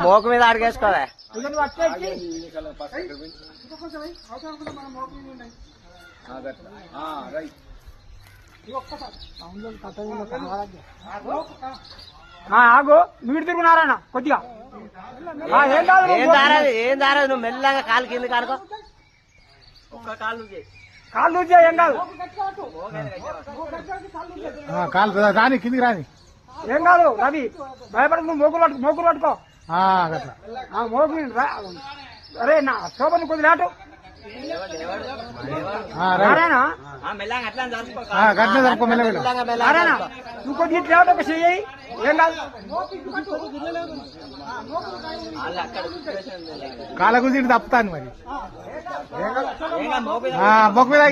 మోకు మీద అడిగేసుకోవా ఆగు వీడి తిరుగున్నారన్న కొద్దిగా ఏం దారాదు నువ్వు మెల్లగా కాలు కింద కానుకో ఒక్క కాలు కాళ్ళు ఏం కాదు కాలు రాని కిందికి రాని ఏం కాదు రవి భయపడదు నువ్వు మోకులు పట్టుకో మోకు అరే నా శోభను కొద్ది నాటు నువ్వు కొద్ది ఇట్లా ఒక చెయ్యి ఏం కాదు కాళ్ళ గురించి తప్పుతాను మరి మొక్క మీద